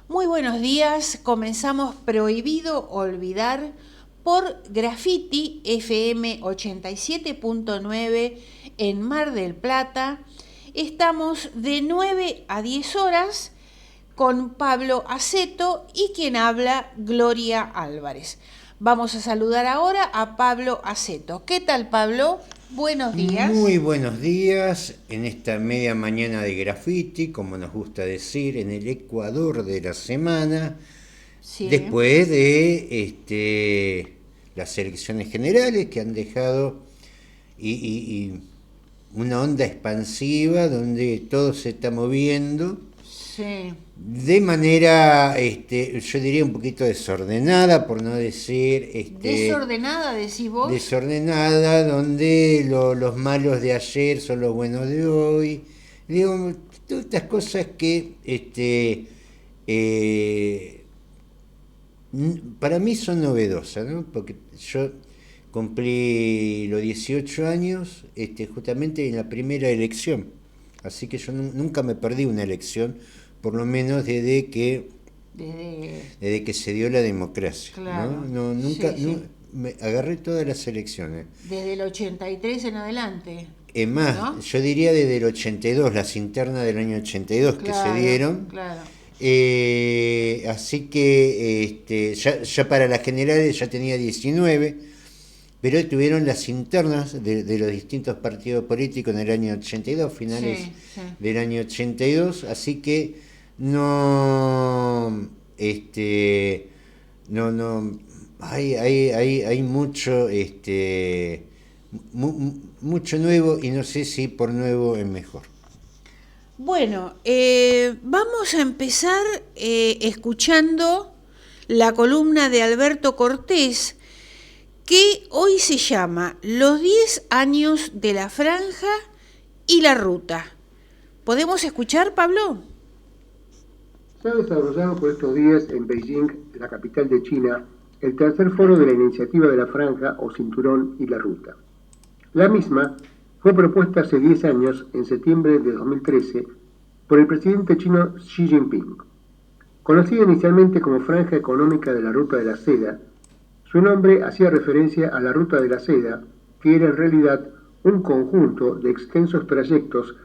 Muy buenos días, comenzamos Prohibido Olvidar por Graffiti FM 87.9 en Mar del Plata. Estamos de 9 a 10 horas con Pablo Aceto y quien habla, Gloria Álvarez. Vamos a saludar ahora a Pablo Aceto. ¿Qué tal, Pablo? Buenos días. Muy buenos días en esta media mañana de graffiti, como nos gusta decir, en el Ecuador de la semana, Sí. después de las elecciones generales que han dejado y una onda expansiva donde todo se está moviendo Sí. de manera, yo diría un poquito desordenada, por no decir, Desordenada, decís vos. desordenada, donde los malos de ayer son los buenos de hoy. Digo, todas estas cosas que eh, para mí son novedosas, ¿no? Porque yo cumplí los 18 años justamente en la primera elección. Así que yo nunca me perdí una elección, por lo menos Desde... desde que se dio la democracia, ¿no? Claro, No, nunca, sí, sí. me agarré todas las elecciones. Desde el 83 en adelante, Es más, ¿no? yo diría desde el 82, las internas del año 82 que se Claro, dieron. claro. Así que ya para las generales ya tenía 19, pero tuvieron las internas de los distintos partidos políticos en el año 82, finales Sí, sí. del año 82, así que no, no, hay mucho, mucho nuevo y no sé si por nuevo es mejor. Bueno, vamos a empezar escuchando la columna de Alberto Cortés, que hoy se llama Los 10 años de la franja y la ruta. ¿Podemos escuchar, Pablo? Se ha desarrollado por estos días en Beijing, la capital de China, el tercer foro de la iniciativa de la franja o cinturón y la ruta. La misma fue propuesta hace 10 años, en septiembre de 2013, por el presidente chino Xi Jinping. Conocida inicialmente como Franja Económica de la Ruta de la Seda, su nombre hacía referencia a la Ruta de la Seda, que era en realidad un conjunto de extensos trayectos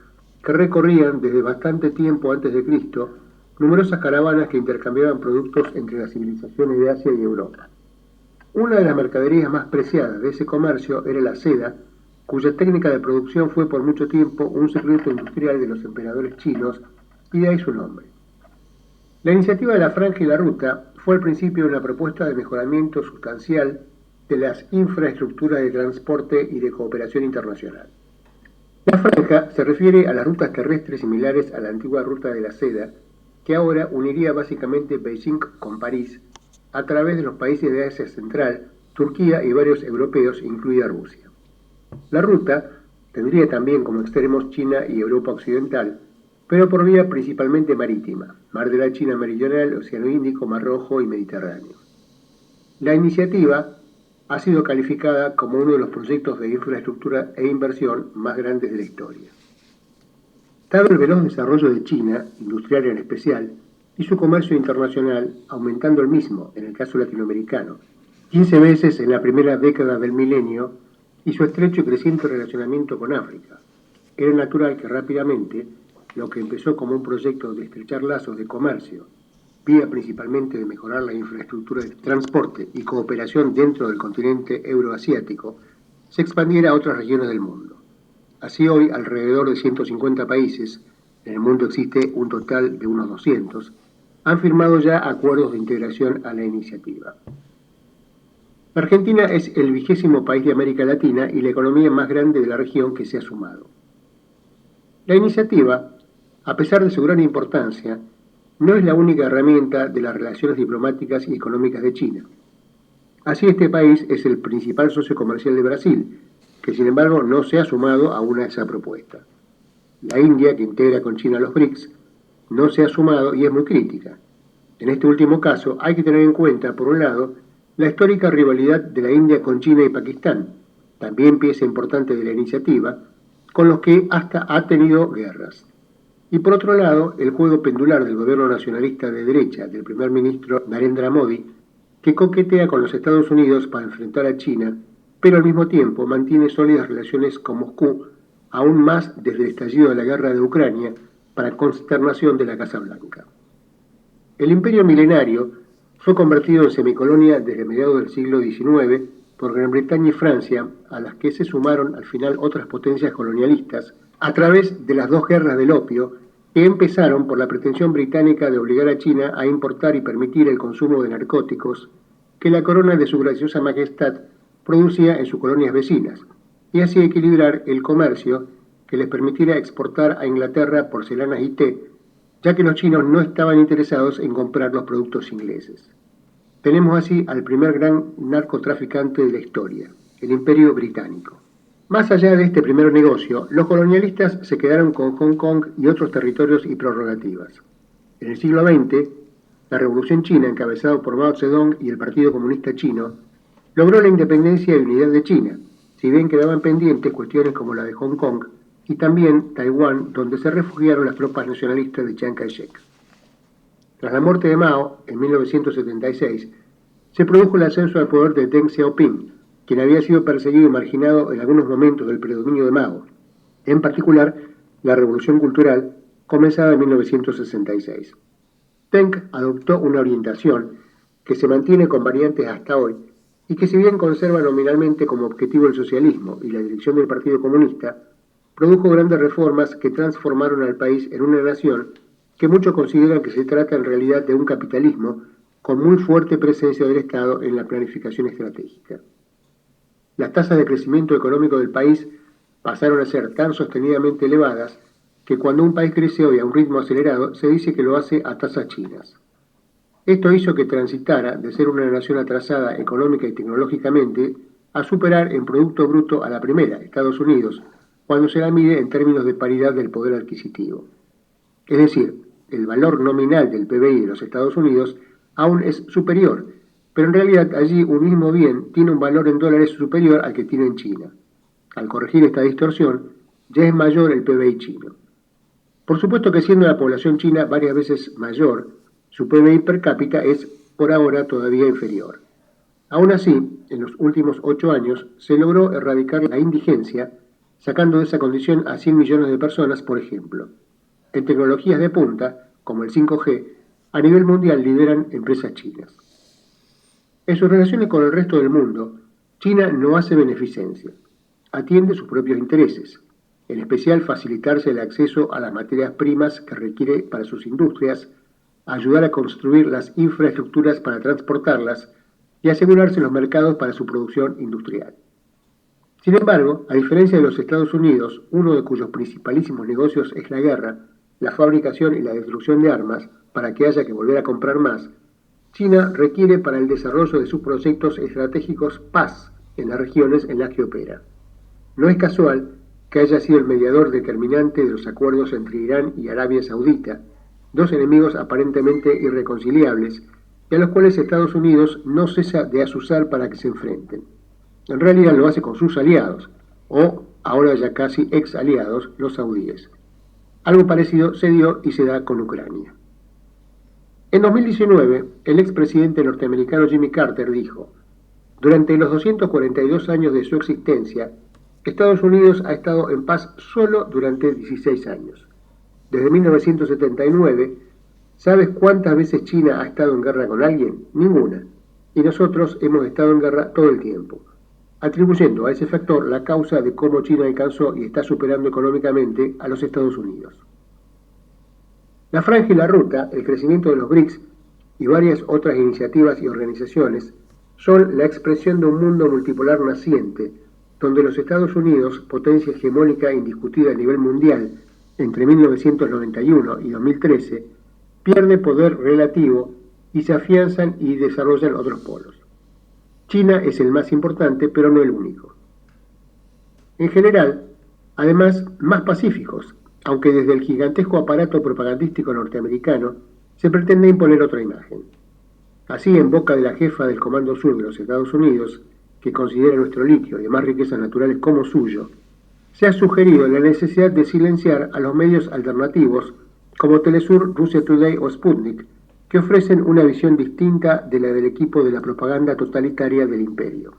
que recorrían desde bastante tiempo antes de Cristo numerosas caravanas que intercambiaban productos entre las civilizaciones de Asia y Europa. Una de las mercaderías más preciadas de ese comercio era la seda, cuya técnica de producción fue por mucho tiempo un secreto industrial de los emperadores chinos, y de ahí su nombre. La iniciativa de la Franja y la Ruta fue al principio una propuesta de mejoramiento sustancial de las infraestructuras de transporte y de cooperación internacional. La franja se refiere a las rutas terrestres similares a la antigua Ruta de la Seda, que ahora uniría básicamente Beijing con París a través de los países de Asia Central, Turquía y varios europeos, incluida Rusia. La ruta tendría también como extremos China y Europa Occidental, pero por vía principalmente marítima, Mar de la China Meridional, Océano Índico, Mar Rojo y Mediterráneo. La iniciativa ha sido calificada como uno de los proyectos de infraestructura e inversión más grandes de la historia. Dado el veloz desarrollo de China, industrial en especial, y su comercio internacional, aumentando el mismo, en el caso latinoamericano, 15 veces en la primera década del milenio, y su estrecho y creciente relacionamiento con África, era natural que rápidamente, lo que empezó como un proyecto de estrechar lazos de comercio, vía principalmente de mejorar la infraestructura de transporte y cooperación dentro del continente euroasiático, se expandiera a otras regiones del mundo. Así hoy, alrededor de 150 países, en el mundo existe un total de unos 200, han firmado ya acuerdos de integración a la iniciativa. La Argentina es el 20º país de América Latina y la economía más grande de la región que se ha sumado. La iniciativa, a pesar de su gran importancia, no es la única herramienta de las relaciones diplomáticas y económicas de China. Así, este país es el principal socio comercial de Brasil, que sin embargo no se ha sumado aún a esa propuesta. La India, que integra con China los BRICS, no se ha sumado y es muy crítica. En este último caso hay que tener en cuenta, por un lado, la histórica rivalidad de la India con China y Pakistán, también pieza importante de la iniciativa, con los que hasta ha tenido guerras. Y por otro lado, el juego pendular del gobierno nacionalista de derecha del primer ministro Narendra Modi, que coquetea con los Estados Unidos para enfrentar a China, pero al mismo tiempo mantiene sólidas relaciones con Moscú, aún más desde el estallido de la guerra de Ucrania, para consternación de la Casa Blanca. El imperio milenario fue convertido en semicolonia desde mediados del siglo XIX por Gran Bretaña y Francia, a las que se sumaron al final otras potencias colonialistas, a través de las dos guerras del opio, que empezaron por la pretensión británica de obligar a China a importar y permitir el consumo de narcóticos que la corona de su graciosa majestad producía en sus colonias vecinas, y así equilibrar el comercio que les permitiera exportar a Inglaterra porcelanas y té, ya que los chinos no estaban interesados en comprar los productos ingleses. Tenemos así al primer gran narcotraficante de la historia, el Imperio Británico. Más allá de este primer negocio, los colonialistas se quedaron con Hong Kong y otros territorios y prerrogativas. En el siglo XX, la Revolución China, encabezada por Mao Zedong y el Partido Comunista Chino, logró la independencia y unidad de China, si bien quedaban pendientes cuestiones como la de Hong Kong y también Taiwán, donde se refugiaron las tropas nacionalistas de Chiang Kai-shek. Tras la muerte de Mao, en 1976, se produjo el ascenso al poder de Deng Xiaoping, quien había sido perseguido y marginado en algunos momentos del predominio de Mao, en particular la Revolución Cultural, comenzada en 1966. Deng adoptó una orientación que se mantiene con variantes hasta hoy y que, si bien conserva nominalmente como objetivo el socialismo y la dirección del Partido Comunista, produjo grandes reformas que transformaron al país en una nación que muchos consideran que se trata en realidad de un capitalismo con muy fuerte presencia del Estado en la planificación estratégica. Las tasas de crecimiento económico del país pasaron a ser tan sostenidamente elevadas que cuando un país crece hoy a un ritmo acelerado se dice que lo hace a tasas chinas. Esto hizo que transitara de ser una nación atrasada económica y tecnológicamente a superar en Producto Bruto a la primera, Estados Unidos, cuando se la mide en términos de paridad del poder adquisitivo. Es decir, el valor nominal del PBI de los Estados Unidos aún es superior, pero en realidad allí un mismo bien tiene un valor en dólares superior al que tiene en China. Al corregir esta distorsión, ya es mayor el PBI chino. Por supuesto que siendo la población china varias veces mayor, su PBI per cápita es por ahora todavía inferior. Aún así, en los últimos 8 años se logró erradicar la indigencia, sacando de esa condición a 100 millones de personas, por ejemplo. En tecnologías de punta, como el 5G, a nivel mundial lideran empresas chinas. En sus relaciones con el resto del mundo, China no hace beneficencia, atiende sus propios intereses, en especial facilitarse el acceso a las materias primas que requiere para sus industrias, ayudar a construir las infraestructuras para transportarlas y asegurarse los mercados para su producción industrial. Sin embargo, a diferencia de los Estados Unidos, uno de cuyos principalísimos negocios es la guerra, la fabricación y la destrucción de armas, para que haya que volver a comprar más, China requiere para el desarrollo de sus proyectos estratégicos paz en las regiones en las que opera. No es casual que haya sido el mediador determinante de los acuerdos entre Irán y Arabia Saudita, dos enemigos aparentemente irreconciliables, y a los cuales Estados Unidos no cesa de azuzar para que se enfrenten. En realidad lo hace con sus aliados, o ahora ya casi ex aliados, los saudíes. Algo parecido se dio y se da con Ucrania. En 2019, el expresidente norteamericano Jimmy Carter dijo: durante los 242 años de su existencia, Estados Unidos ha estado en paz solo durante 16 años. Desde 1979, ¿sabes cuántas veces China ha estado en guerra con alguien? Ninguna. Y nosotros hemos estado en guerra todo el tiempo, atribuyendo a ese factor la causa de cómo China alcanzó y está superando económicamente a los Estados Unidos. La Franja y la Ruta, el crecimiento de los BRICS y varias otras iniciativas y organizaciones son la expresión de un mundo multipolar naciente, donde los Estados Unidos, potencia hegemónica indiscutida a nivel mundial entre 1991 y 2013, pierde poder relativo y se afianzan y desarrollan otros polos. China es el más importante, pero no el único. En general, además, más pacíficos, aunque desde el gigantesco aparato propagandístico norteamericano se pretende imponer otra imagen. Así, en boca de la jefa del Comando Sur de los Estados Unidos, que considera nuestro litio y demás riquezas naturales como suyo, se ha sugerido la necesidad de silenciar a los medios alternativos como Telesur, Russia Today o Sputnik, que ofrecen una visión distinta de la del equipo de la propaganda totalitaria del imperio.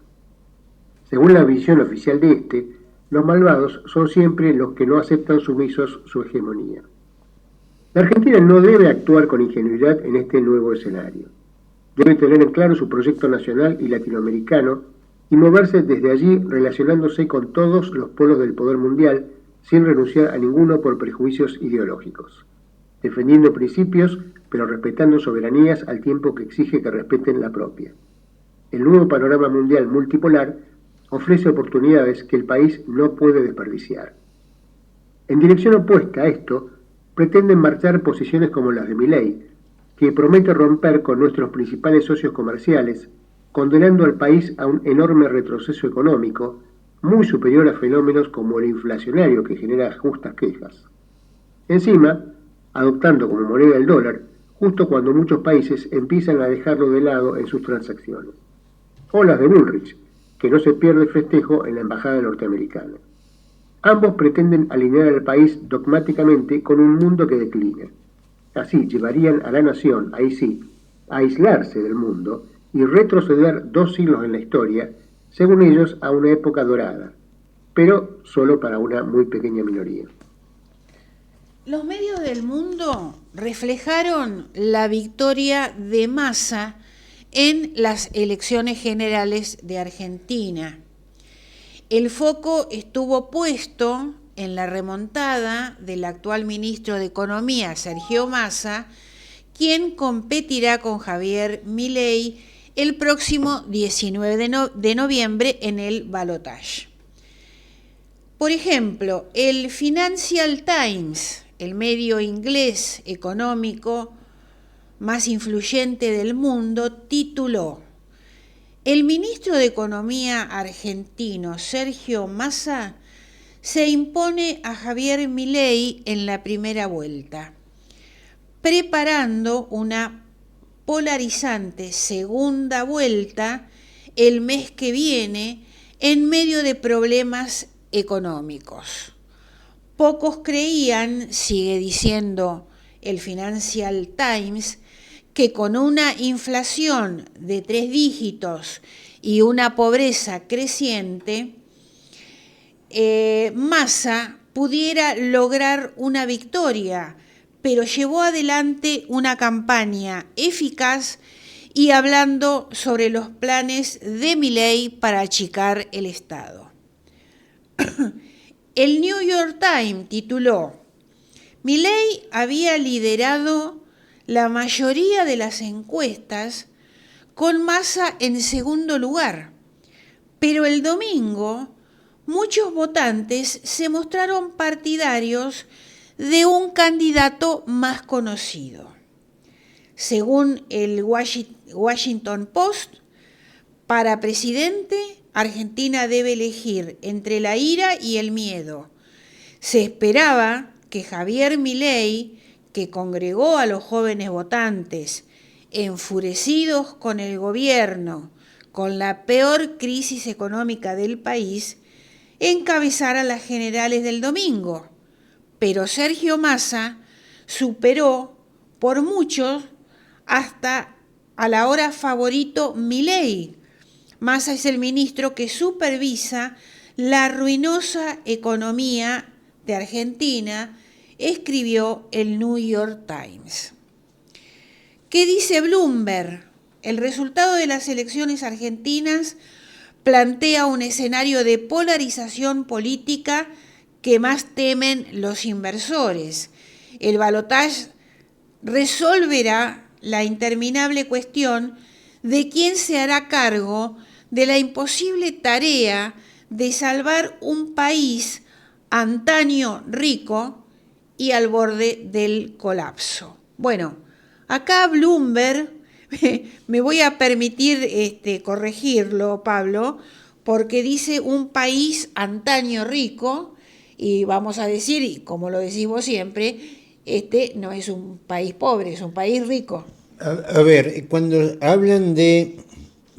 Según la visión oficial de este, los malvados son siempre los que no aceptan sumisos su hegemonía. La Argentina no debe actuar con ingenuidad en este nuevo escenario. Debe tener en claro su proyecto nacional y latinoamericano y moverse desde allí relacionándose con todos los polos del poder mundial sin renunciar a ninguno por prejuicios ideológicos, defendiendo principios pero respetando soberanías al tiempo que exige que respeten la propia. El nuevo panorama mundial multipolar ofrece oportunidades que el país no puede desperdiciar. En dirección opuesta a esto, pretenden marchar posiciones como las de Milei, que promete romper con nuestros principales socios comerciales, condenando al país a un enorme retroceso económico, muy superior a fenómenos como el inflacionario que genera justas quejas. Encima, adoptando como moneda el dólar, justo cuando muchos países empiezan a dejarlo de lado en sus transacciones. O las de Bullrich, que no se pierde festejo en la embajada norteamericana. Ambos pretenden alinear al país dogmáticamente con un mundo que declina. Así llevarían a la nación, ahí sí, a aislarse del mundo y retroceder 2 siglos en la historia, según ellos, a una época dorada, pero solo para una muy pequeña minoría. Los medios del mundo reflejaron la victoria de Massa en las elecciones generales de Argentina. El foco estuvo puesto en la remontada del actual ministro de Economía, Sergio Massa, quien competirá con Javier Milei el próximo 19 de noviembre en el balotaje. Por ejemplo, el Financial Times, el medio inglés económico más influyente del mundo, tituló: el ministro de Economía argentino Sergio Massa se impone a Javier Milei en la primera vuelta, preparando una polarizante segunda vuelta el mes que viene en medio de problemas económicos. Pocos creían, sigue diciendo el Financial Times, que con una inflación de 3 dígitos y una pobreza creciente, Massa pudiera lograr una victoria, pero llevó adelante una campaña eficaz y hablando sobre los planes de Milei para achicar el Estado. El New York Times tituló: Milei había liderado la mayoría de las encuestas con Massa en segundo lugar, pero el domingo muchos votantes se mostraron partidarios de un candidato más conocido. Según el Washington Post, para presidente, Argentina debe elegir entre la ira y el miedo. Se esperaba que Javier Milei, que congregó a los jóvenes votantes enfurecidos con el gobierno, con la peor crisis económica del país, encabezara las generales del domingo. Pero Sergio Massa superó por mucho hasta a la hora favorito Milei. Massa es el ministro que supervisa la ruinosa economía de Argentina, escribió el New York Times. ¿Qué dice Bloomberg? El resultado de las elecciones argentinas plantea un escenario de polarización política que más temen los inversores. El balotaje resolverá la interminable cuestión de quién se hará cargo de la imposible tarea de salvar un país antaño rico y al borde del colapso. Bueno, acá Bloomberg, me voy a permitir corregirlo, Pablo, porque dice un país antaño rico, y vamos a decir, y como lo decimos siempre, no es un país pobre, es un país rico. A ver, cuando hablan de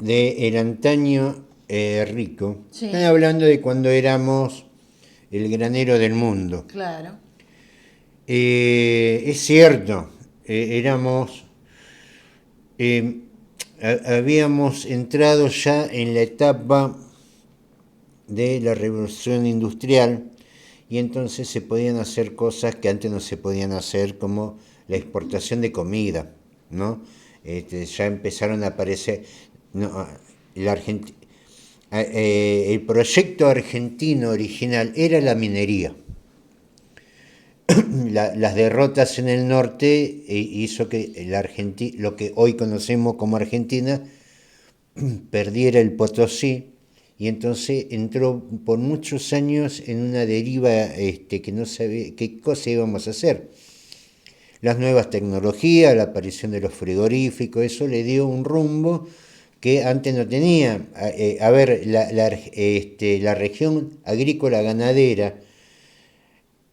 el antaño rico, sí, están hablando de cuando éramos el granero del mundo. Claro. Es cierto, habíamos entrado ya en la etapa de la revolución industrial y entonces se podían hacer cosas que antes no se podían hacer, como la exportación de comida, ¿no? Ya empezaron a aparecer, no, el proyecto argentino original era la minería. Las derrotas en el norte hizo que lo que hoy conocemos como Argentina perdiera el Potosí, y entonces entró por muchos años en una deriva que no sabía qué cosa íbamos a hacer. Las nuevas tecnologías, la aparición de los frigoríficos, eso le dio un rumbo que antes no tenía. La región agrícola ganadera,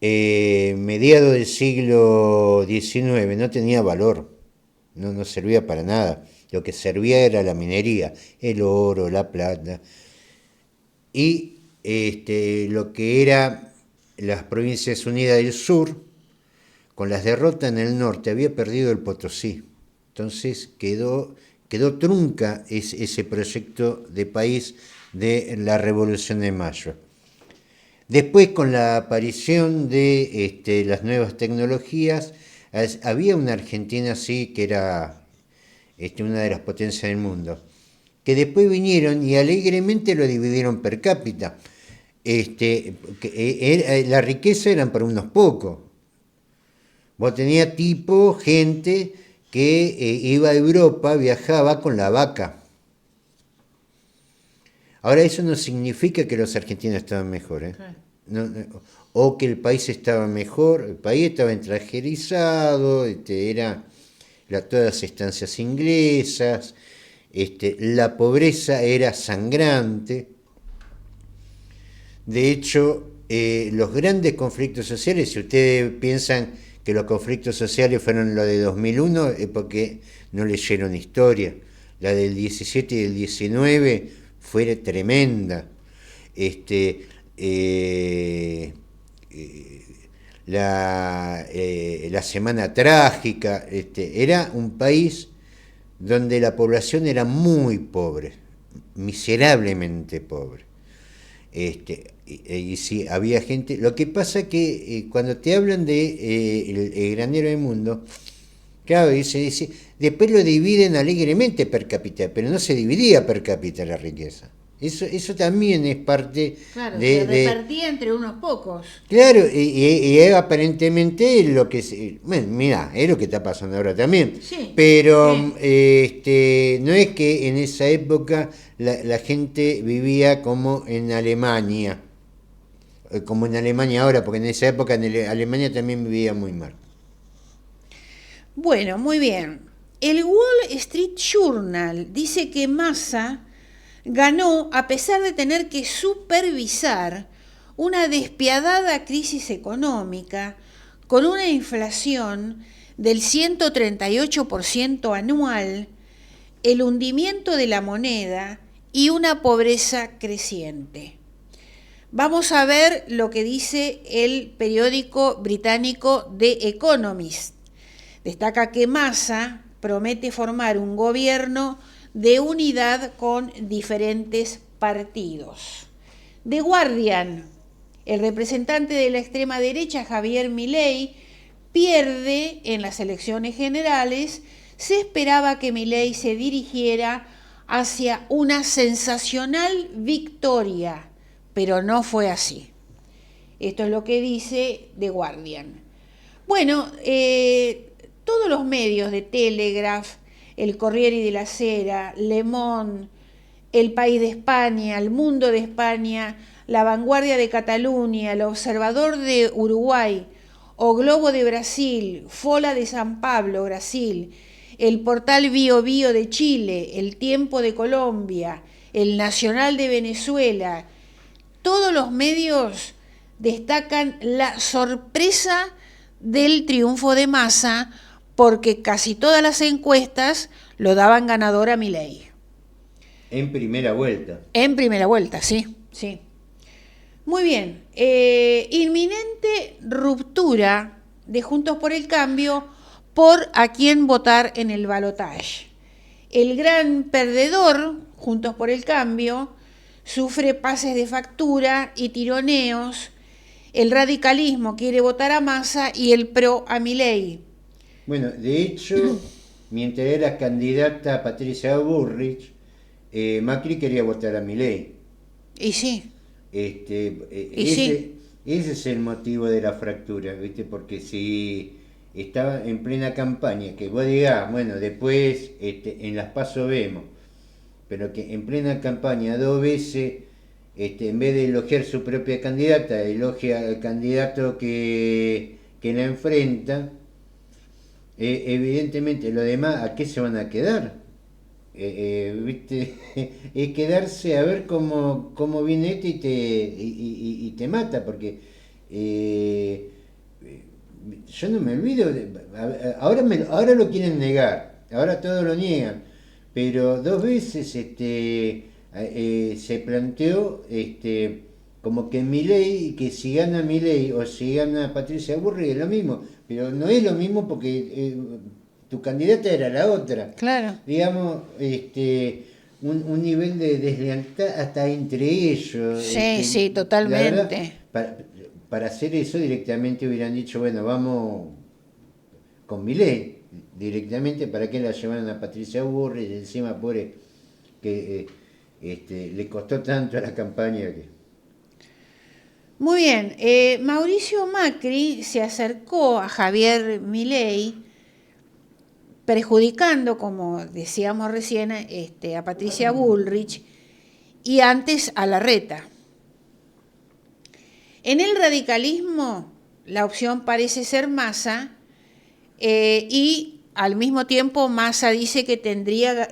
mediados del siglo XIX, no tenía valor, no servía para nada. Lo que servía era la minería, el oro, la plata, y lo que era las Provincias Unidas del Sur, con las derrotas en el norte, había perdido el Potosí. Entonces quedó trunca ese proyecto de país de la Revolución de Mayo. Después, con la aparición de las nuevas tecnologías, había una Argentina así que era una de las potencias del mundo, que después vinieron y alegremente lo dividieron per cápita. La riqueza eran para unos pocos. Vos tenías gente que iba a Europa, viajaba con la vaca. Ahora, eso no significa que los argentinos estaban mejor, ¿eh? O que el país estaba mejor. El país estaba extranjerizado, era todas las estancias inglesas, la pobreza era sangrante. De hecho, los grandes conflictos sociales, si ustedes piensan que los conflictos sociales fueron los de 2001, es porque no leyeron historia. La del 17 y del 19 fue tremenda. La Semana Trágica, era un país donde la población era muy pobre, miserablemente pobre. Y sí, había gente. Lo que pasa que cuando te hablan de el granero del mundo, claro, dice, después lo dividen alegremente per cápita, pero no se dividía per cápita la riqueza. Eso también es parte se repartía entre unos pocos. Claro, y aparentemente lo que bueno, mira, es lo que está pasando ahora también. Sí, pero sí. No es que en esa época la gente vivía como en Alemania ahora, porque en esa época en Alemania también vivía muy mal. Bueno, muy bien. El Wall Street Journal dice que Massa ganó a pesar de tener que supervisar una despiadada crisis económica con una inflación del 138% anual, el hundimiento de la moneda y una pobreza creciente. Vamos a ver lo que dice el periódico británico The Economist. Destaca que Massa promete formar un gobierno de unidad con diferentes partidos. The Guardian, el representante de la extrema derecha, Javier Milei, pierde en las elecciones generales. Se esperaba que Milei se dirigiera hacia una sensacional victoria, pero no fue así. Esto es lo que dice The Guardian. Bueno, todos los medios de Telegraph, el Corriere della Sera, Le Monde, El País de España, El Mundo de España, La Vanguardia de Cataluña, El Observador de Uruguay, O Globo de Brasil, Folha de San Pablo, Brasil, el portal Bio Bio de Chile, El Tiempo de Colombia, El Nacional de Venezuela, todos los medios destacan la sorpresa del triunfo de Massa, porque casi todas las encuestas lo daban ganador a Milei. En primera vuelta. En primera vuelta, sí. Muy bien. Inminente ruptura de Juntos por el Cambio por a quién votar en el balotaje. El gran perdedor, Juntos por el Cambio, sufre pases de factura y tironeos. El radicalismo quiere votar a Massa y el PRO a Milei. Bueno, de hecho, mientras era candidata Patricia Bullrich, Macri quería votar a Milei. Y sí. Ese es el motivo de la fractura, ¿viste? Porque si estaba en plena campaña, que vos digás, bueno, después en las PASO vemos, pero que en plena campaña 2 veces, en vez de elogiar su propia candidata, elogia al candidato que la enfrenta, evidentemente los demás, ¿a qué se van a quedar? ¿Viste? Es quedarse a ver cómo viene y te mata, porque yo no me olvido, ahora lo quieren negar, ahora todos lo niegan, pero 2 veces se planteó como que Milei, que si gana Milei o si gana Patricia Bullrich es lo mismo, pero no es lo mismo porque tu candidata era la otra. Claro. Digamos, un nivel de deslealtad hasta entre ellos. Sí, totalmente. La verdad, para hacer eso directamente hubieran dicho, bueno, vamos con Milei directamente, ¿para qué la llevaron a Patricia Bullrich? Encima, pobre, que le costó tanto a la campaña que... Muy bien, Mauricio Macri se acercó a Javier Milei, perjudicando, como decíamos recién, a Patricia Bullrich y antes a Larreta. En el radicalismo, la opción parece ser Massa, y al mismo tiempo Massa dice que tendría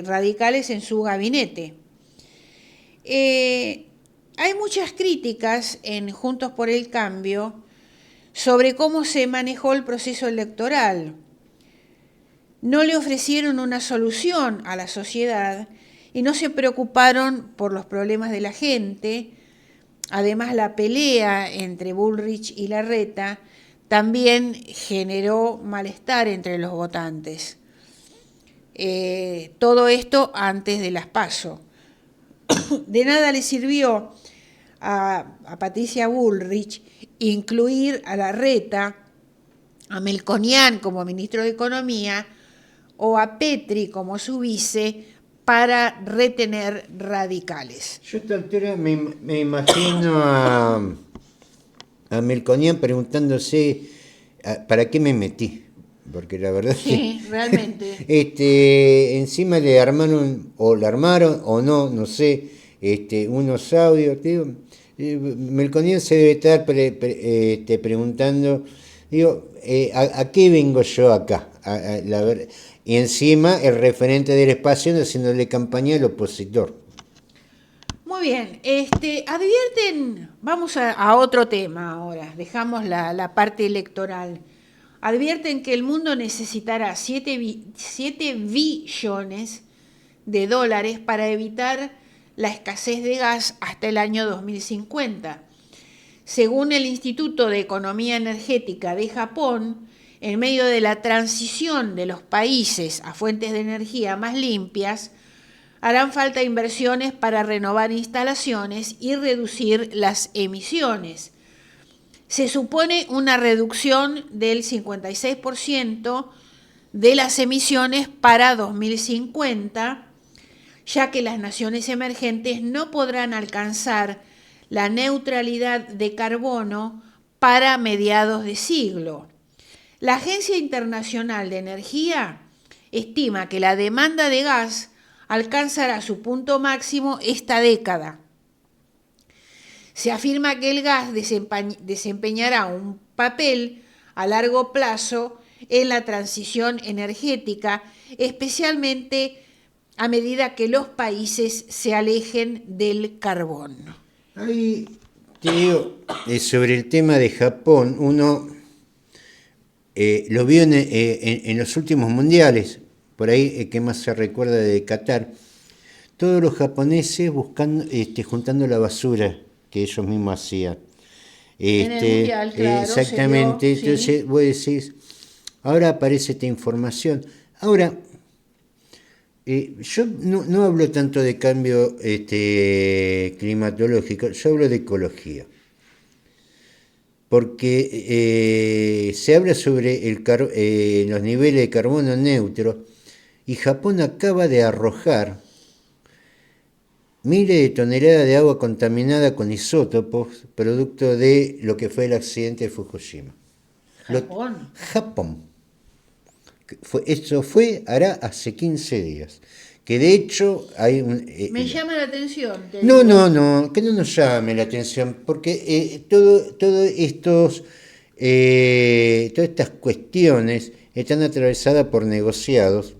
radicales en su gabinete. Hay muchas críticas en Juntos por el Cambio sobre cómo se manejó el proceso electoral. No le ofrecieron una solución a la sociedad y no se preocuparon por los problemas de la gente. Además, la pelea entre Bullrich y Larreta también generó malestar entre los votantes. Todo esto antes de las PASO. De nada le sirvió a Patricia Bullrich incluir a Larreta, a Melconian como ministro de Economía o a Petri como su vice para retener radicales. Yo a esta altura me imagino a Melconian preguntándose ¿para qué me metí? Porque la verdad sí, realmente. Encima le armaron, o la armaron, o no sé, unos audios. Digo, Melconian se debe estar preguntando, digo, ¿a qué vengo yo acá? Y encima el referente del espacio haciéndole campaña al opositor. Muy bien, advierten, vamos a otro tema ahora, dejamos la parte electoral. Advierten que el mundo necesitará 7 billones de dólares para evitar la escasez de gas hasta el año 2050. Según el Instituto de Economía Energética de Japón, en medio de la transición de los países a fuentes de energía más limpias, harán falta inversiones para renovar instalaciones y reducir las emisiones. Se supone una reducción del 56% de las emisiones para 2050, ya que las naciones emergentes no podrán alcanzar la neutralidad de carbono para mediados de siglo. La Agencia Internacional de Energía estima que la demanda de gas alcanzará su punto máximo esta década. Se afirma que el gas desempeñará un papel a largo plazo en la transición energética, especialmente a medida que los países se alejen del carbón. Ahí te digo, sobre el tema de Japón, uno lo vio en los últimos mundiales, por ahí que más se recuerda de Qatar, todos los japoneses buscando, juntando la basura que ellos mismos hacían. En el Mundial, claro, exactamente, se dio, sí. entonces vos decís, ahora aparece esta información. Ahora, yo no hablo tanto de cambio climatológico, yo hablo de ecología. Porque se habla sobre los niveles de carbono neutro y Japón acaba de arrojar miles de toneladas de agua contaminada con isótopos, producto de lo que fue el accidente de Fukushima. Japón. Japón. Eso hará hace 15 días. Que de hecho hay un... Me llama la atención. No, que no nos llame la atención, porque todas estas cuestiones están atravesadas por negociados.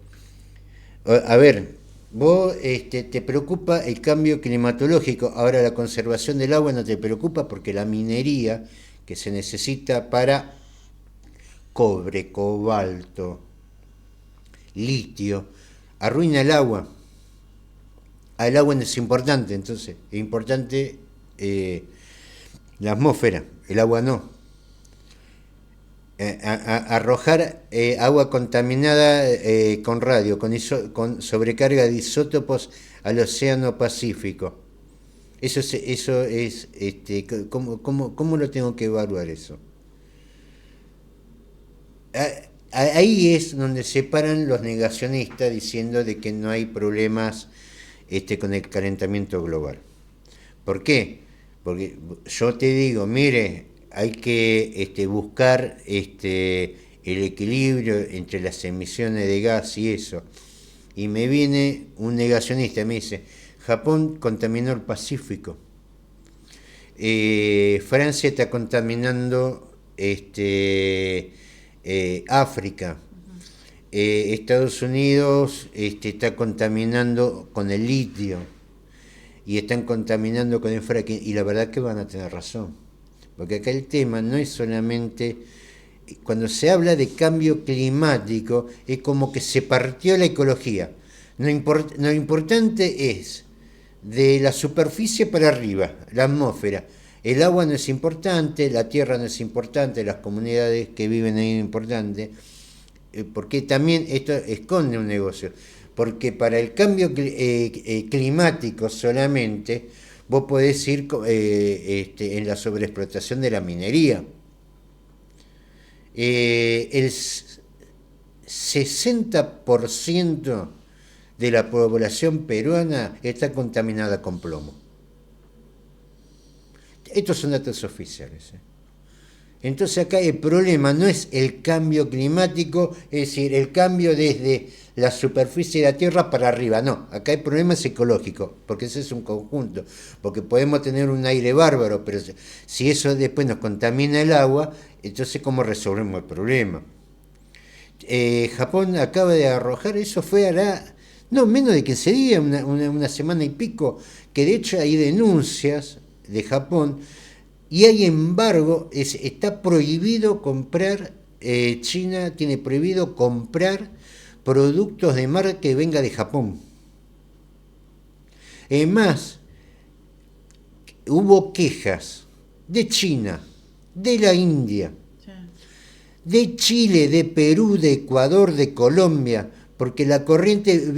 A ver, vos te preocupa el cambio climatológico, ahora la conservación del agua no te preocupa porque la minería que se necesita para cobre, cobalto, litio, arruina el agua. El agua no es importante, entonces, es importante la atmósfera, el agua no. Arrojar agua contaminada con radio, con sobrecarga de isótopos al Océano Pacífico. Eso es ¿cómo lo tengo que evaluar eso? Ahí es donde se paran los negacionistas diciendo de que no hay problemas con el calentamiento global. ¿Por qué? Porque yo te digo, mire, hay que buscar el equilibrio entre las emisiones de gas y eso. Y me viene un negacionista y me dice, Japón contaminó el Pacífico. Francia está contaminando África. Estados Unidos está contaminando con el litio y están contaminando con el fracking, y la verdad que van a tener razón, porque acá el tema no es solamente, cuando se habla de cambio climático, es como que se partió la ecología. Lo importante es de la superficie para arriba, la atmósfera. El agua no es importante, la tierra no es importante, las comunidades que viven ahí no es importante, porque también esto esconde un negocio, porque para el cambio climático solamente vos podés ir en la sobreexplotación de la minería. El 60% de la población peruana está contaminada con plomo. Estos son datos oficiales. Entonces acá el problema no es el cambio climático, es decir, el cambio desde la superficie de la Tierra para arriba, no, acá el problema es ecológico, porque ese es un conjunto, porque podemos tener un aire bárbaro, pero si eso después nos contamina el agua, entonces ¿cómo resolvemos el problema? Japón acaba de arrojar, eso fue no, menos de 15 días, una semana y pico, que de hecho hay denuncias de Japón, y hay embargo, está prohibido comprar, China tiene prohibido comprar productos de mar que venga de Japón. Además, hubo quejas de China, de la India, de Chile, de Perú, de Ecuador, de Colombia, porque la corriente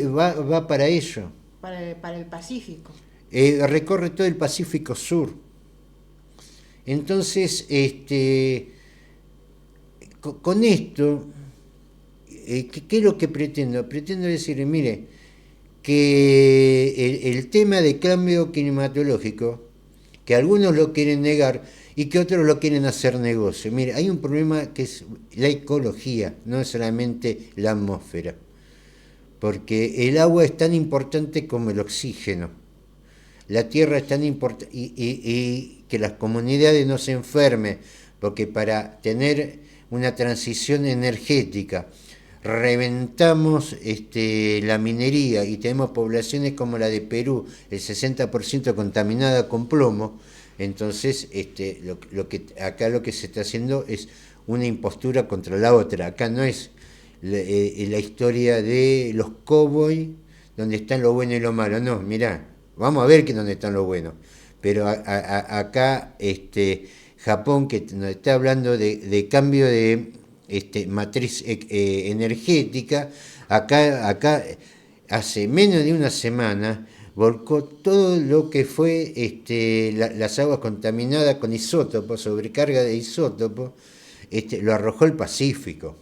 va para ello. Para el Pacífico. Recorre todo el Pacífico Sur. Entonces, con esto, ¿qué es lo que pretendo? Pretendo decir, mire, que el tema de cambio climatológico, que algunos lo quieren negar y que otros lo quieren hacer negocio. Mire, hay un problema que es la ecología, no es solamente la atmósfera, porque el agua es tan importante como el oxígeno. La tierra es tan importante y que las comunidades no se enfermen, porque para tener una transición energética reventamos la minería y tenemos poblaciones como la de Perú, el 60% contaminada con plomo, entonces acá lo que se está haciendo es una impostura contra la otra. Acá no es la historia de los cowboys donde están lo bueno y lo malo, no, mirá, vamos a ver que dónde están los buenos. Pero acá Japón, que nos está hablando de cambio de matriz energética. Acá hace menos de una semana volcó todo lo que fue las aguas contaminadas con isótopos, sobrecarga de isótopos, lo arrojó al Pacífico.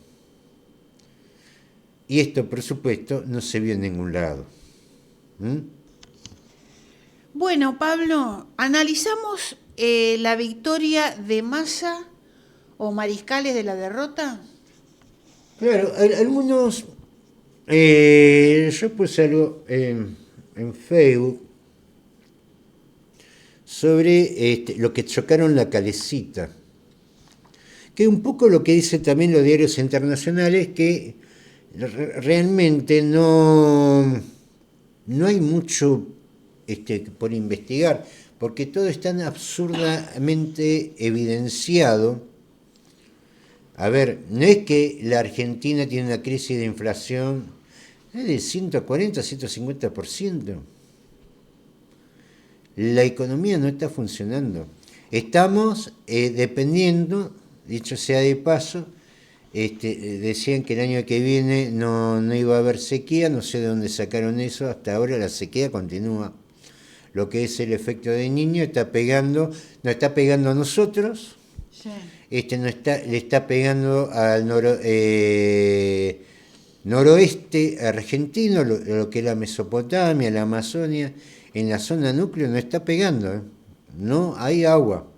Y esto, por supuesto, no se vio en ningún lado. Bueno, Pablo, analizamos la victoria de Massa o mariscales de la derrota. Claro, algunos... yo puse algo en Facebook sobre lo que chocaron la calecita, que un poco lo que dicen también los diarios internacionales, que realmente no hay mucho por investigar, porque todo es tan absurdamente evidenciado. A ver, no es que la Argentina tiene una crisis de inflación de 140, 150%. La economía no está funcionando. Estamos dependiendo, dicho sea de paso, decían que el año que viene no iba a haber sequía, no sé de dónde sacaron eso, hasta ahora la sequía continúa. Lo que es el efecto de Niño nos está pegando a nosotros, sí. Le está pegando al noroeste argentino, lo que es la Mesopotamia, la Amazonia, en la zona núcleo no está pegando, no hay agua.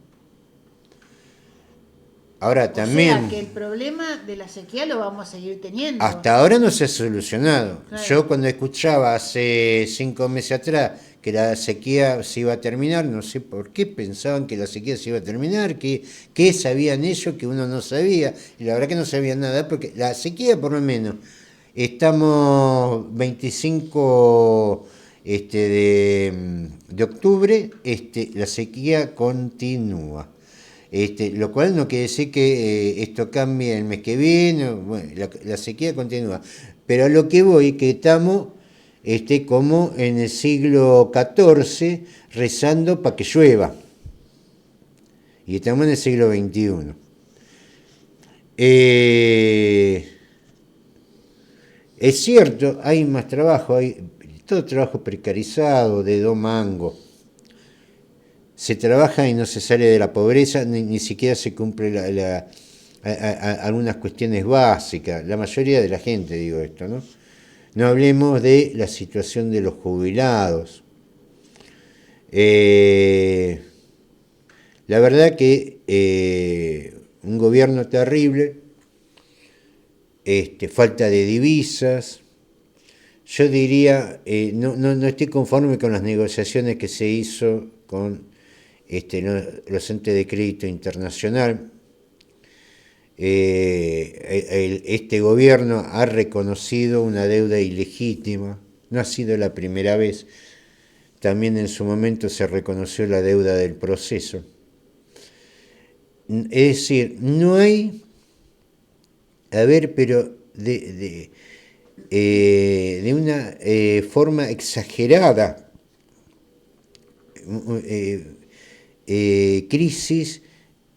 Ahora también... O sea, que el problema de la sequía lo vamos a seguir teniendo. Hasta ahora no se ha solucionado. Claro. Yo cuando escuchaba hace 5 meses atrás que la sequía se iba a terminar, no sé por qué pensaban que la sequía se iba a terminar, que sabían ellos que uno no sabía. Y la verdad que no sabían nada, porque la sequía por lo menos, estamos 25 de octubre, la sequía continúa. Lo cual no quiere decir que esto cambie el mes que viene, bueno, la sequía continúa. Pero a lo que voy, que estamos como en el siglo XIV rezando para que llueva. Y estamos en el siglo XXI. Es cierto, hay más trabajo, hay todo trabajo precarizado, de 2 mangos. Se trabaja y no se sale de la pobreza, ni siquiera se cumple algunas cuestiones básicas, la mayoría de la gente, digo esto, ¿no? No hablemos de la situación de los jubilados. La verdad que un gobierno terrible, falta de divisas. Yo diría, no estoy conforme con las negociaciones que se hizo con los entes de crédito internacional. Este gobierno ha reconocido una deuda ilegítima, no ha sido la primera vez, también en su momento se reconoció la deuda del proceso. Es decir, no hay, pero de una forma exagerada, crisis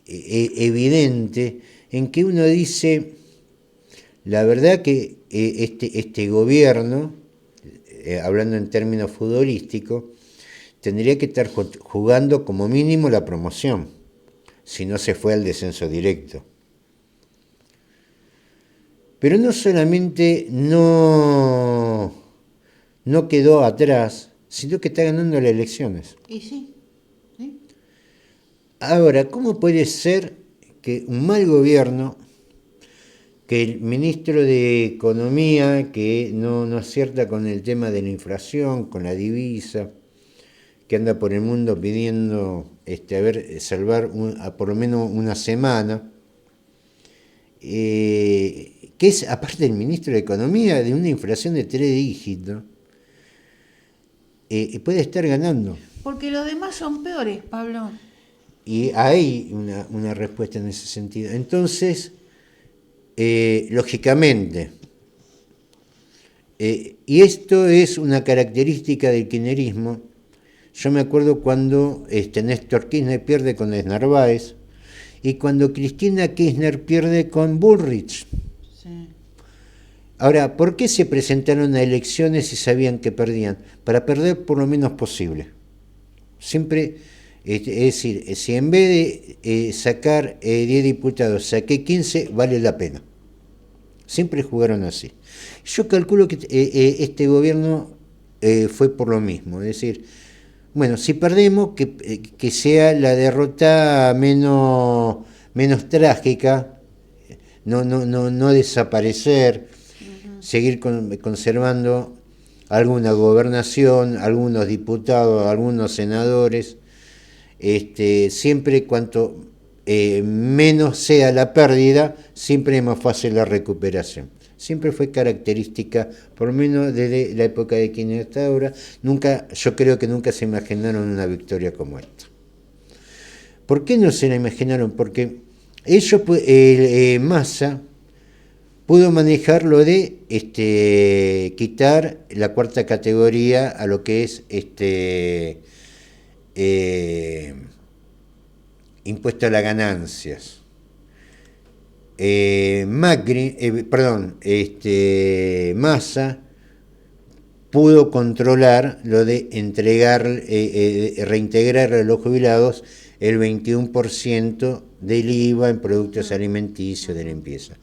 evidente, en que uno dice, la verdad que este gobierno, hablando en términos futbolísticos, tendría que estar jugando como mínimo la promoción, si no se fue al descenso directo. Pero no solamente no quedó atrás, sino que está ganando las elecciones. Y sí. Ahora, ¿cómo puede ser que un mal gobierno, que el ministro de Economía, que no acierta con el tema de la inflación, con la divisa, que anda por el mundo pidiendo salvar por lo menos una semana, que es, aparte del ministro de Economía, de una inflación de 3 dígitos, puede estar ganando? Porque los demás son peores, Pablo. Y hay una respuesta en ese sentido. Entonces, lógicamente, y esto es una característica del kirchnerismo. Yo me acuerdo cuando Néstor Kirchner pierde con el Narváez, y cuando Cristina Kirchner pierde con Bullrich. Sí. Ahora, ¿por qué se presentaron a elecciones si sabían que perdían? Para perder por lo menos posible. Siempre, es decir, si en vez de sacar 10 diputados saqué 15, vale la pena. Siempre jugaron así. Yo calculo que este gobierno fue por lo mismo, es decir, bueno, si perdemos, que sea la derrota menos trágica, no desaparecer, seguir conservando alguna gobernación, algunos diputados, algunos senadores, siempre cuanto menos sea la pérdida, siempre es más fácil la recuperación. Siempre fue característica, por lo menos desde la época de Kirchner hasta ahora, yo creo que nunca se imaginaron una victoria como esta. ¿Por qué no se la imaginaron? Porque ellos, Massa, pudo manejar lo de quitar la cuarta categoría a lo que es impuesto a las ganancias. Massa pudo controlar lo de reintegrar a los jubilados el 21% del IVA en productos alimenticios de limpieza.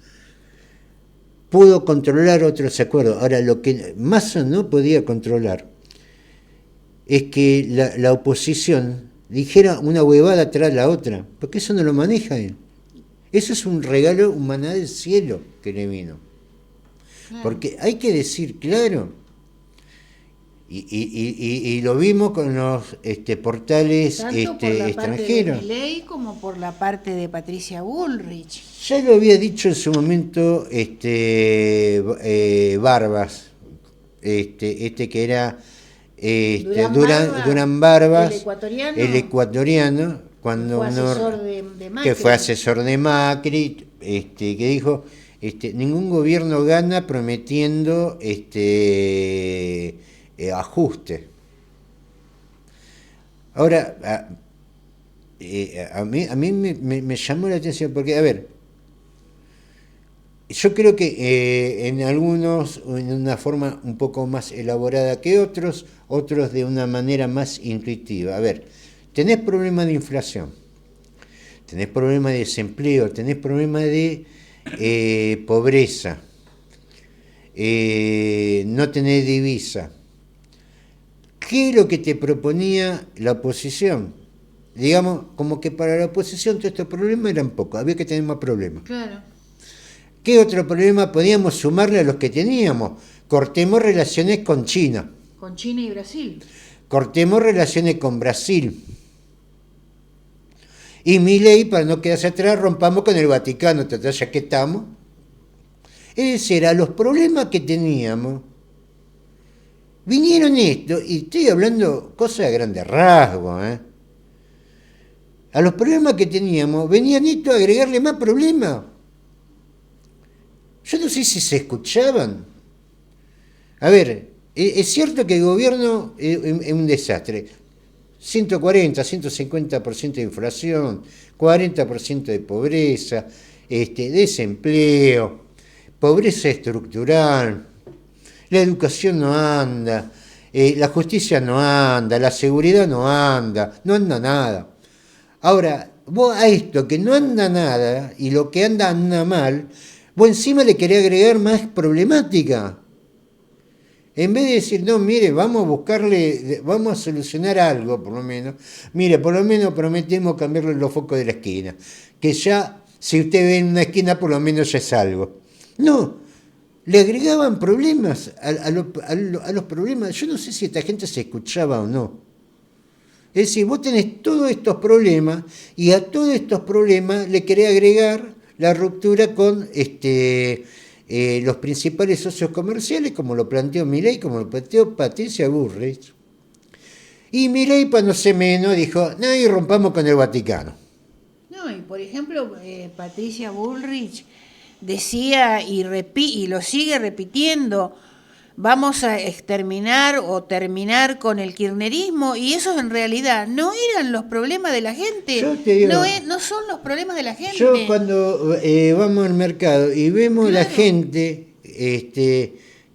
Pudo controlar otros acuerdos. Ahora, lo que Massa no podía controlar es que la oposición dijera una huevada tras la otra, porque eso no lo maneja él. Eso es un regalo, un maná del cielo que le vino. Claro. Porque hay que decir claro, y lo vimos con los portales tanto por la extranjeros. Parte de Milei como por la parte de Patricia Bullrich. Ya lo había dicho en su momento Barbas, que era Durán Barbas, el ecuatoriano, cuando fue asesor de Macri. Que fue asesor de Macri, que dijo, ningún gobierno gana prometiendo ajuste. Ahora, a mí me llamó la atención porque, a ver, yo creo que en algunos, en una forma un poco más elaborada que otros de una manera más intuitiva. A ver, tenés problemas de inflación, tenés problemas de desempleo, tenés problemas de pobreza, no tenés divisa. ¿Qué es lo que te proponía la oposición? Digamos, como que para la oposición todos estos problemas eran pocos, había que tener más problemas. Claro. ¿Qué otro problema podíamos sumarle a los que teníamos? Cortemos relaciones con China. Con China y Brasil. Cortemos relaciones con Brasil. Y Milei, para no quedarse atrás, rompamos con el Vaticano, ya que estamos. Esos eran los problemas que teníamos. Vinieron esto, y estoy hablando cosas de grandes rasgos, A los problemas que teníamos, venían esto a agregarle más problemas. Yo no sé si se escuchaban. A ver, es cierto que el gobierno es un desastre. 140, 150% de inflación, 40% de pobreza, desempleo, pobreza estructural, la educación no anda, la justicia no anda, la seguridad no anda nada. Ahora, vos a esto que no anda nada y lo que anda mal, vos encima le querés agregar más problemática. En vez de decir, no, mire, vamos a buscarle, vamos a solucionar algo, por lo menos. Mire, por lo menos prometemos cambiarle los focos de la esquina. Que ya, si usted ve en una esquina, por lo menos ya es algo. No, le agregaban problemas a los problemas. Yo no sé si esta gente se escuchaba o no. Es decir, vos tenés todos estos problemas y a todos estos problemas le querés agregar la ruptura con los principales socios comerciales, como lo planteó Milei, como lo planteó Patricia Bullrich. Y Milei, para no ser menos, dijo, no, y rompamos con el Vaticano. No, y por ejemplo, Patricia Bullrich decía y lo sigue repitiendo, vamos a exterminar o terminar con el kirchnerismo, y esos en realidad no eran los problemas de la gente, Yo te digo, no son los problemas de la gente. yo cuando vamos al mercado y vemos la Claro. gente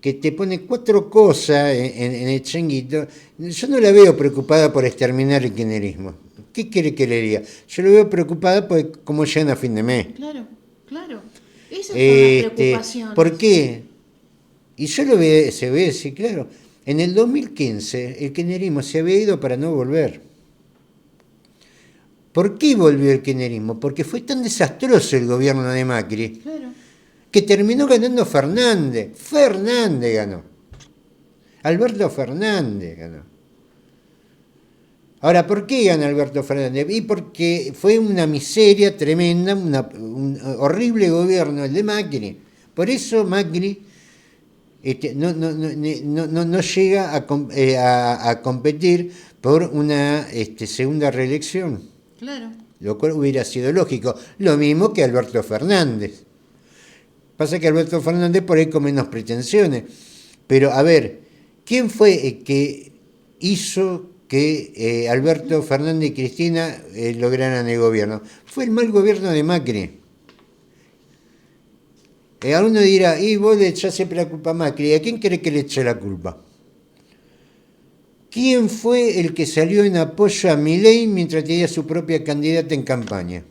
que te pone 4 cosas en el changuito, yo no la veo preocupada por exterminar el kirchnerismo. ¿Qué quiere que le diga? Yo la veo preocupada por cómo llegan a fin de mes. Claro, claro. Esas son las preocupaciones. ¿Por qué? Y yo lo veo, se ve, sí, claro. En el 2015 el kirchnerismo se había ido para no volver. ¿Por qué volvió el kirchnerismo? Porque fue tan desastroso el gobierno de Macri Claro. que terminó ganando Fernández. Fernández ganó. Alberto Fernández ganó. Ahora, ¿por qué gana Alberto Fernández? Y porque fue una miseria tremenda, un horrible gobierno el de Macri. Por eso Macri no llega a competir por una segunda reelección, Claro. lo cual hubiera sido lógico. Lo mismo que Alberto Fernández. Pasa que Alberto Fernández por ahí con menos pretensiones. Pero, a ver, ¿quién fue el que hizo que Alberto Fernández y Cristina lograran el gobierno? Fue el mal gobierno de Macri. Alguno dirá, y vos le echás siempre la culpa a Macri. ¿A quién cree que le eche la culpa? ¿Quién fue el que salió en apoyo a Milei mientras tenía su propia candidata en campaña?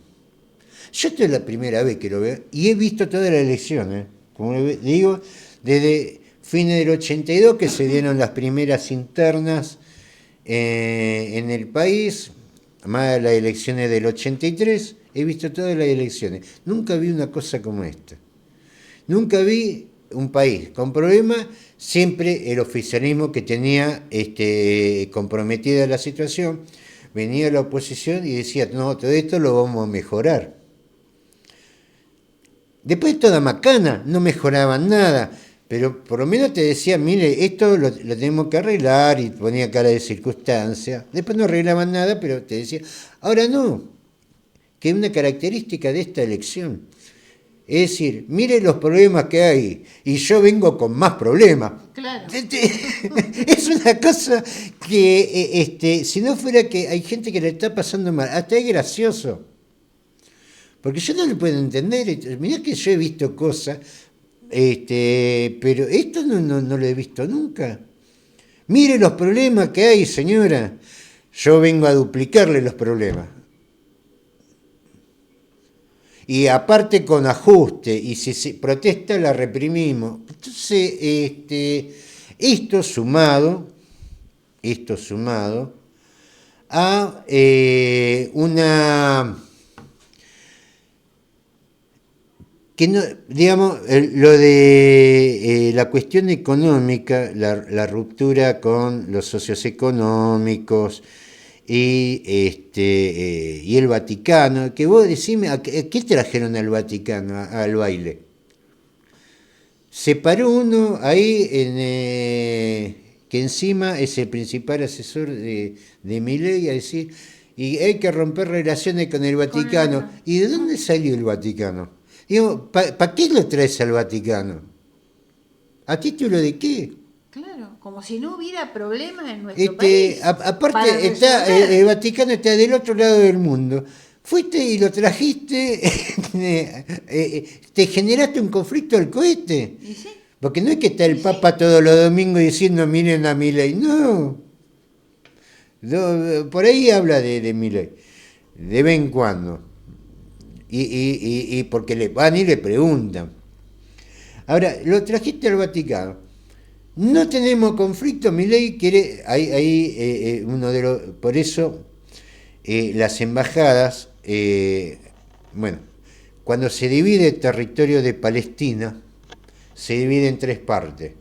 Yo esta es la primera vez que lo veo y he visto toda la elección, como digo, desde fines del 82 que se dieron las primeras internas en el país, más las elecciones del 83, he visto todas las elecciones. Nunca vi una cosa como esta. Nunca vi un país con problemas, siempre el oficialismo que tenía comprometida la situación, venía la oposición y decía, no, todo esto lo vamos a mejorar. Después toda macana, no mejoraban nada, pero por lo menos te decían, mire, esto lo tenemos que arreglar, y ponía cara de circunstancia. Después no arreglaban nada, pero te decía, ahora no, que es una característica de esta elección. Es decir, mire los problemas que hay, y yo vengo con más problemas. Claro. Es una cosa que, si no fuera que hay gente que le está pasando mal, hasta es gracioso. Porque yo no lo puedo entender. Mirá que yo he visto cosas, pero esto no lo he visto nunca. Mire los problemas que hay, señora. Yo vengo a duplicarle los problemas. Y aparte con ajuste, y si se protesta la reprimimos. Entonces, esto sumado a una... que no, digamos, lo de la cuestión económica, la ruptura con los socios económicos y el Vaticano, que vos decime, ¿a qué trajeron al Vaticano al baile? Se paró uno ahí que encima es el principal asesor de Milei a decir, y hay que romper relaciones con el Vaticano. ¿Y de dónde salió el Vaticano? Digo, ¿para qué lo traes al Vaticano? ¿A título de qué? Claro, como si no hubiera problemas en nuestro país. Aparte, el Vaticano está del otro lado del mundo. Fuiste y lo trajiste, te generaste un conflicto al cohete. ¿Y sí? Porque no es que está el Papa todos los domingos diciendo miren a Milei, no. Por ahí habla de Milei, de vez en cuando. Y porque le van y le preguntan. Ahora, lo trajiste al Vaticano. No tenemos conflicto, Milei quiere, uno de los, por eso las embajadas, bueno, cuando se divide el territorio de Palestina, se divide en 3 partes.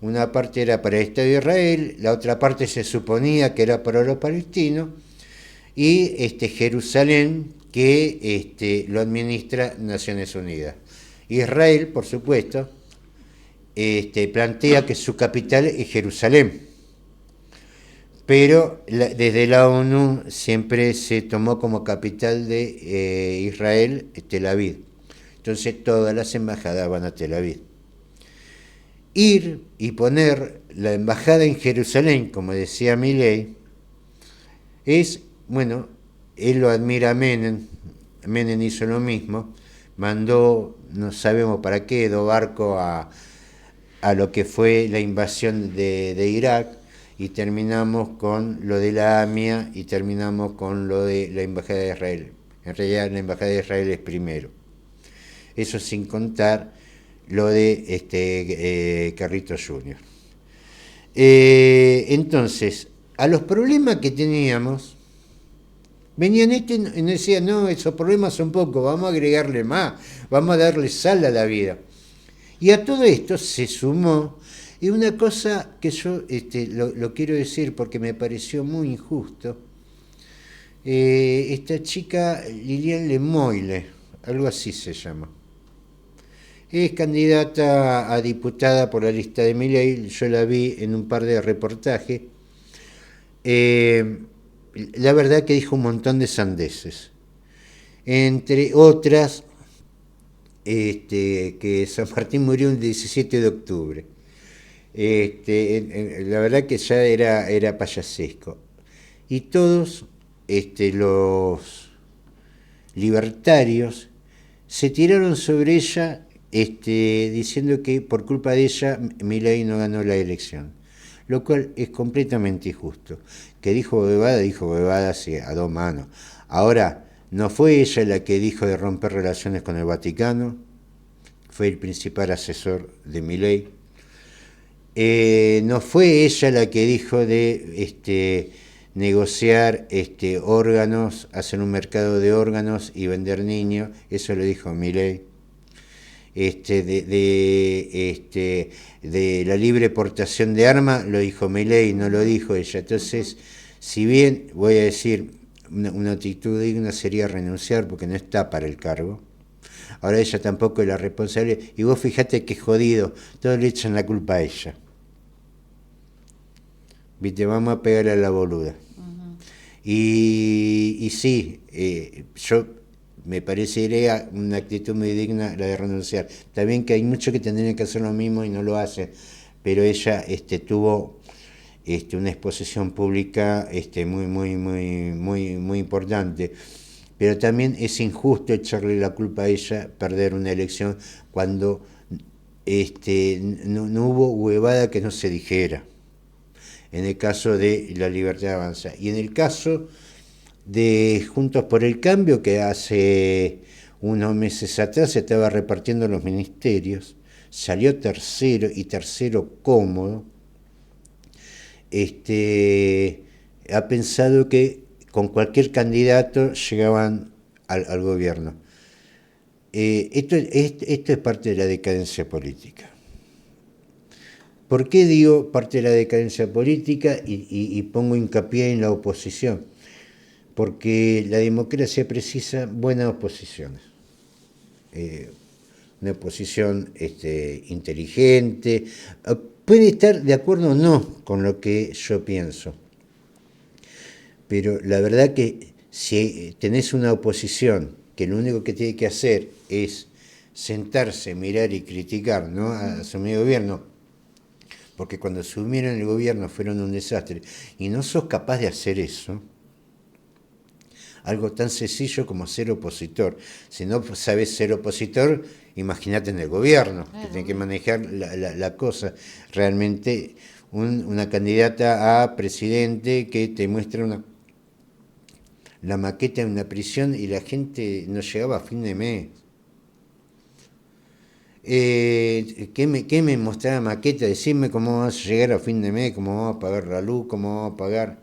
Una parte era para el Estado de Israel, la otra parte se suponía que era para los palestinos, y Jerusalén, que lo administra Naciones Unidas. Israel, por supuesto, plantea que su capital es Jerusalén, pero desde la ONU siempre se tomó como capital de Israel Tel Aviv. Entonces todas las embajadas van a Tel Aviv. ir y poner la embajada en Jerusalén, como decía Milei, es, bueno, él lo admira a Menem, Menem hizo lo mismo, mandó, no sabemos para qué, 2 barcos a lo que fue la invasión de Irak, y terminamos con lo de la AMIA y terminamos con lo de la Embajada de Israel. En realidad la Embajada de Israel es primero. Eso sin contar lo de Carritos Jr. Entonces, a los problemas que teníamos, venían y decían, no, esos problemas son pocos, vamos a agregarle más, vamos a darle sal a la vida. Y a todo esto se sumó, y una cosa que yo lo quiero decir porque me pareció muy injusto, esta chica Lilian Lemoyle, algo así se llama, es candidata a diputada por la lista de Milei, yo la vi en un par de reportajes, la verdad que dijo un montón de sandeces, entre otras que San Martín murió el 17 de octubre. La verdad que ya era payasesco. Y todos los libertarios se tiraron sobre ella diciendo que por culpa de ella Milei no ganó la elección, lo cual es completamente injusto. Que dijo bebada sí, a 2 manos. Ahora, no fue ella la que dijo de romper relaciones con el Vaticano, fue el principal asesor de Milei. No fue ella la que dijo de negociar órganos, hacer un mercado de órganos y vender niños, eso lo dijo Milei. De la libre portación de armas lo dijo Milei, no lo dijo ella. Entonces, si bien voy a decir una actitud digna sería renunciar porque no está para el cargo, ahora ella tampoco es la responsable, y vos fijate que jodido, todos le echan la culpa a ella. Viste, vamos a pegarle a la boluda. Uh-huh. Y sí, yo me parecería una actitud muy digna la de renunciar. También que hay muchos que tendrían que hacer lo mismo y no lo hacen, pero ella tuvo una exposición pública muy importante. Pero también es injusto echarle la culpa a ella perder una elección cuando no hubo huevada que no se dijera. En el caso de La Libertad Avanza. Y en el caso de Juntos por el Cambio, que hace unos meses atrás se estaba repartiendo los ministerios, salió tercero, y tercero cómodo, ha pensado que con cualquier candidato llegaban al gobierno. Esto es parte de la decadencia política. ¿Por qué digo parte de la decadencia política y pongo hincapié en la oposición? Porque la democracia precisa buenas oposiciones. Una oposición inteligente, puede estar de acuerdo o no con lo que yo pienso, pero la verdad que si tenés una oposición que lo único que tiene que hacer es sentarse, mirar y criticar, ¿no?, a su medio gobierno, porque cuando asumieron el gobierno fueron un desastre, y no sos capaz de hacer eso, algo tan sencillo como ser opositor. Si no sabes ser opositor, imagínate en el gobierno, que tiene que manejar la cosa. Realmente una candidata a presidente que te muestra la maqueta de una prisión y la gente no llegaba a fin de mes. ¿Qué me mostraba maqueta? Decirme cómo vas a llegar a fin de mes, cómo vamos a pagar la luz, cómo vamos a pagar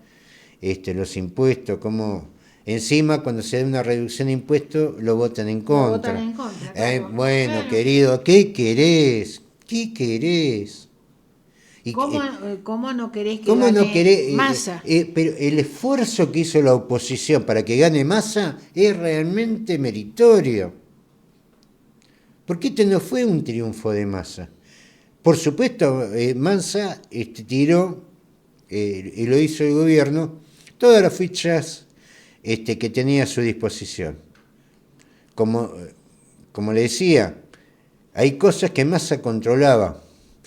los impuestos, cómo... Encima, cuando se da una reducción de impuestos, lo votan en contra. Claro. Bueno, claro. Querido, ¿qué querés? ¿Qué querés? ¿Cómo no querés que gane Massa? Pero el esfuerzo que hizo la oposición para que gane Massa es realmente meritorio. Porque esto no fue un triunfo de Massa. Por supuesto, Massa tiró, y lo hizo el gobierno, todas las fichas que tenía a su disposición. Como le decía, hay cosas que Massa controlaba.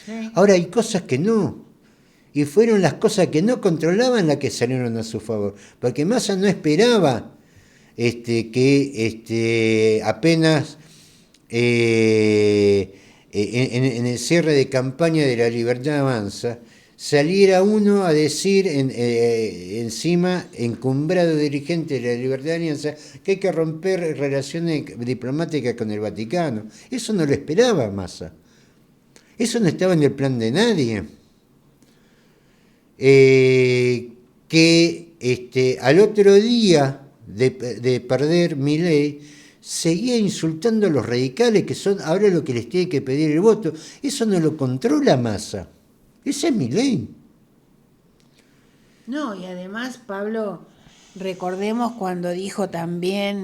Sí. Ahora hay cosas que no. Y fueron las cosas que no controlaban las que salieron a su favor. Porque Massa no esperaba que apenas en el cierre de campaña de La Libertad Avanza saliera uno a decir encima, encumbrado dirigente de La Libertad Avanza, que hay que romper relaciones diplomáticas con el Vaticano. Eso no lo esperaba Massa. Eso no estaba en el plan de nadie. Que al otro día de perder Milei, seguía insultando a los radicales, que son ahora lo que les tiene que pedir el voto. Eso no lo controla Massa. Ese es Milei. No, y además, Pablo, recordemos cuando dijo también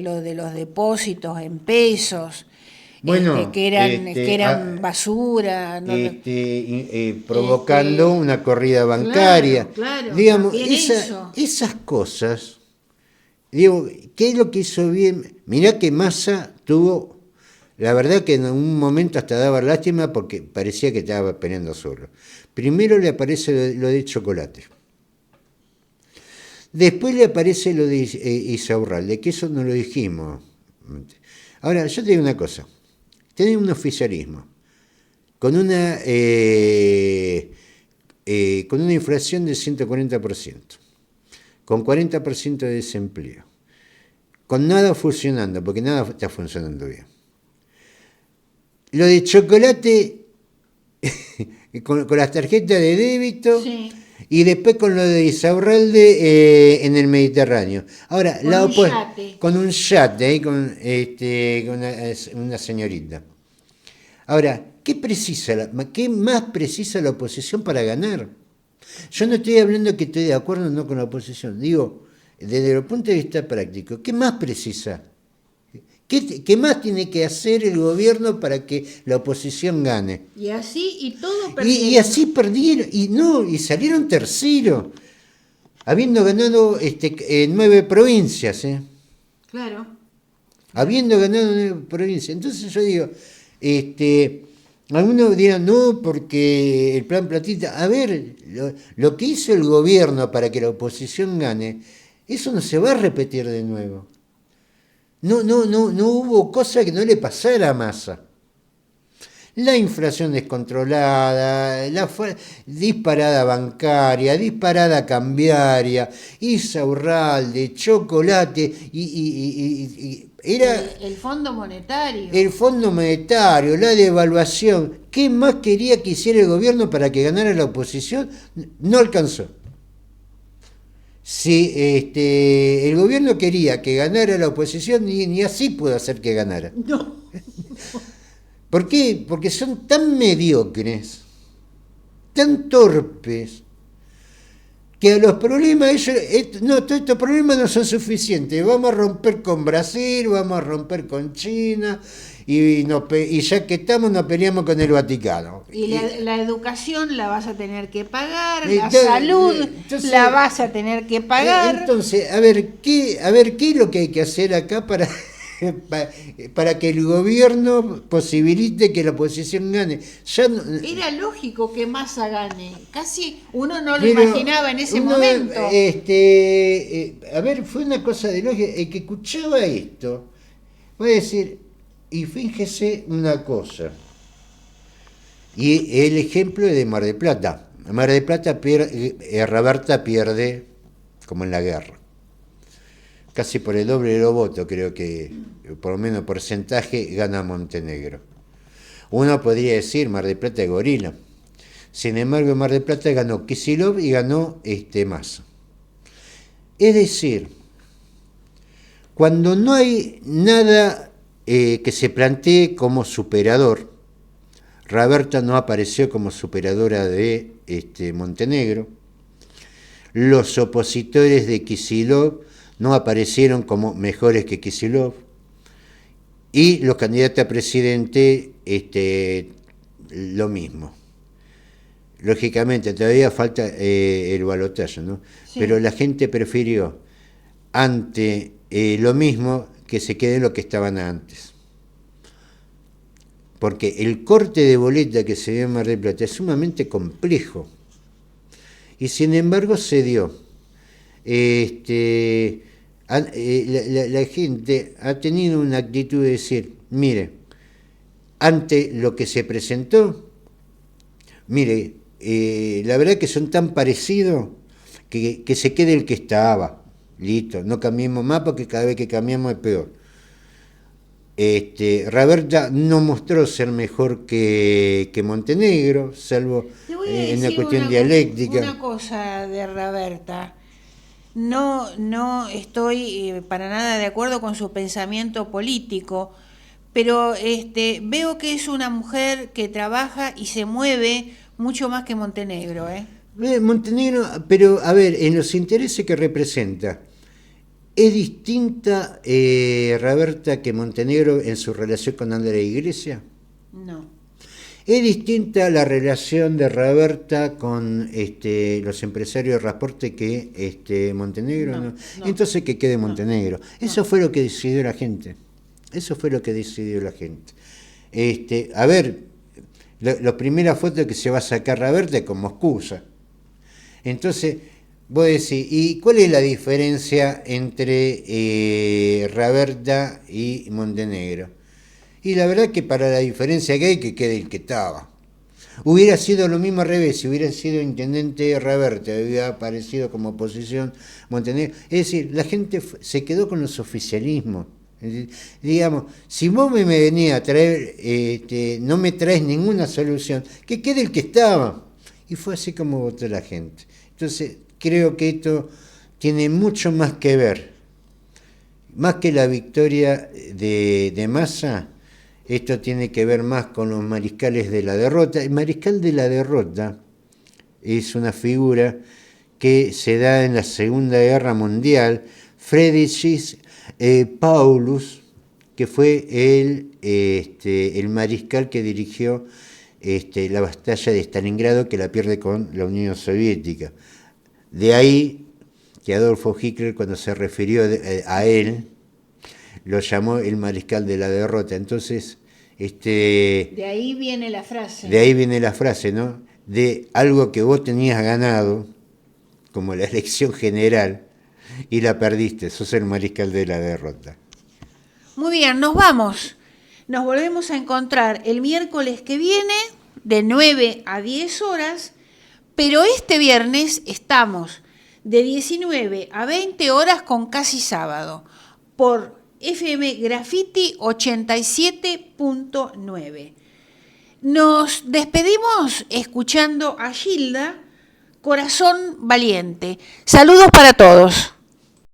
lo de los depósitos en pesos, Bueno, que eran basura, no, provocando una corrida bancaria. Claro, Digamos, también eso. esas cosas, digo, ¿qué es lo que hizo bien? Mirá que Massa tuvo, la verdad que en un momento hasta daba lástima porque parecía que estaba peleando solo. Primero le aparece lo de Chocolate. Después le aparece lo de Isaurralde, que eso no lo dijimos. Ahora, yo te digo una cosa. Tenés un oficialismo con una inflación del 140%, con 40% de desempleo, con nada funcionando, porque nada está funcionando bien. Lo de Chocolate con las tarjetas de débito, sí, y después con lo de Isaurralde en el Mediterráneo. Ahora, con un yate, con una señorita. Ahora, ¿qué más precisa la oposición para ganar? Yo no estoy hablando que estoy de acuerdo o no con la oposición. Digo, desde el punto de vista práctico, ¿qué más precisa? ¿Qué más tiene que hacer el gobierno para que la oposición gane? Y así, y todo perdieron. Y así perdieron, y salieron terceros, habiendo ganado 9 provincias. Claro. Habiendo ganado 9 provincias. Entonces yo digo, algunos dirán, no, porque el plan Platita. A ver, lo que hizo el gobierno para que la oposición gane, eso no se va a repetir de nuevo. No hubo cosa que no le pasara a Massa. La inflación descontrolada, la disparada bancaria, disparada cambiaria, Isaurralde, Chocolate, y era El Fondo Monetario. el Fondo Monetario, la devaluación. ¿Qué más quería que hiciera el gobierno para que ganara la oposición? No alcanzó. Si el gobierno quería que ganara la oposición, ni así pudo hacer que ganara. No. ¿Por qué? Porque son tan mediocres, tan torpes, que a los problemas, todos estos problemas no son suficientes. Vamos a romper con Brasil, vamos a romper con China, y ya que estamos nos peleamos con el Vaticano. Y la educación la vas a tener que pagar, la Entonces, salud la vas a tener que pagar. Entonces, a ver qué es lo que hay que hacer acá para que el gobierno posibilite que la oposición gane. Era lógico que Massa gane. Casi uno no lo imaginaba en ese momento. A ver, fue una cosa de lógica. El que escuchaba esto voy a decir, y fíjese una cosa. Y el ejemplo es de Mar del Plata. Mar del Plata Raberta pierde como en la guerra. Casi por el doble de los votos, creo que por lo menos porcentaje gana Montenegro. Uno podría decir Mar del Plata es gorila. Sin embargo, en Mar del Plata ganó Kicillof y ganó Massa. Es decir, cuando no hay nada que se plantee como superador, Raberta no apareció como superadora de Montenegro, los opositores de Kicillof no aparecieron como mejores que Kicillof, y los candidatos a presidente lo mismo. Lógicamente, todavía falta el balotaje, ¿no? Sí. Pero la gente prefirió, ante lo mismo, que se quede lo que estaban antes. porque el corte de boleta que se dio en Mar del Plata es sumamente complejo. Y sin embargo se dio. La gente ha tenido una actitud de decir, mire, ante lo que se presentó, mire, la verdad que son tan parecidos que se quede el que estaba. Listo, no cambiemos más porque cada vez que cambiamos es peor. Raberta no mostró ser mejor que Montenegro, salvo en la cuestión dialéctica. Una cosa de Raberta. No estoy para nada de acuerdo con su pensamiento político, pero veo que es una mujer que trabaja y se mueve mucho más que Montenegro. Montenegro, pero a ver, en los intereses que representa, ¿es distinta Raberta que Montenegro en su relación con Andrea Iglesias? No. ¿Es distinta la relación de Raberta con los empresarios de transporte que Montenegro? No. Entonces que quede Montenegro. Eso fue lo que decidió la gente. A ver, la primera foto que se va a sacar Raberta es con Moscusa. Entonces, vos decís, ¿y cuál es la diferencia entre Raberta y Montenegro? Y la verdad que para la diferencia que hay, que quede el que estaba. Hubiera sido lo mismo al revés, si hubiera sido intendente Raberta, hubiera aparecido como oposición Montenegro. Es decir, la gente se quedó con los oficialismos. Digamos, si vos me venís a traer, no me traes ninguna solución, que quede el que estaba. Y fue así como votó la gente. Entonces, creo que esto tiene mucho más que ver, más que la victoria de Massa. Esto tiene que ver más con los mariscales de la derrota. El mariscal de la derrota es una figura que se da en la Segunda Guerra Mundial, Friedrich Paulus, que fue el mariscal que dirigió la batalla de Stalingrado, que la pierde con la Unión Soviética. De ahí que Adolfo Hitler, cuando se refirió a él, lo llamó el mariscal de la derrota. Entonces, de ahí viene la frase. De ahí viene la frase, ¿no? De algo que vos tenías ganado, como la elección general, y la perdiste, sos el mariscal de la derrota. Muy bien, nos vamos. Nos volvemos a encontrar el miércoles que viene, de 9 a 10 horas, pero este viernes estamos de 19 a 20 horas con Casi Sábado, por FM Graffiti 87.9. Nos despedimos escuchando a Gilda, Corazón Valiente. Saludos para todos.